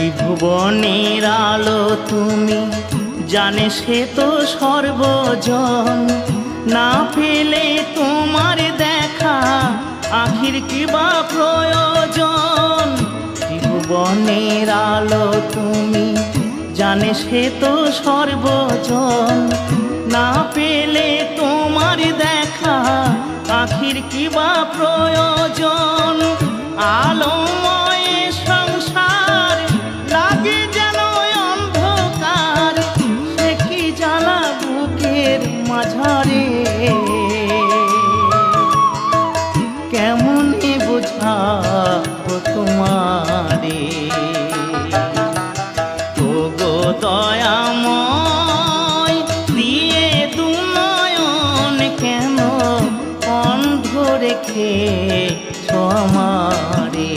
ত্রিভুবনের আলো তুমি, জানে সে তো সর্বজন। না পেলে তোমার দেখা আখির কিবা প্রয়োজন। ত্রিভুবনের আলো তুমি, জানে সে তো সর্বজন। না পেলে তোমার দেখা আখির কিবা প্রয়োজন। আলোময় সংসার লাগে যেন অন্ধকার, সে কি জ্বালা বুকের মাঝারে। কেমনে বোঝাবো তোমারে, ওগো দয়াময় দিয়ে দু নয়ন কেন অন্ধ রেখেছ আমারে।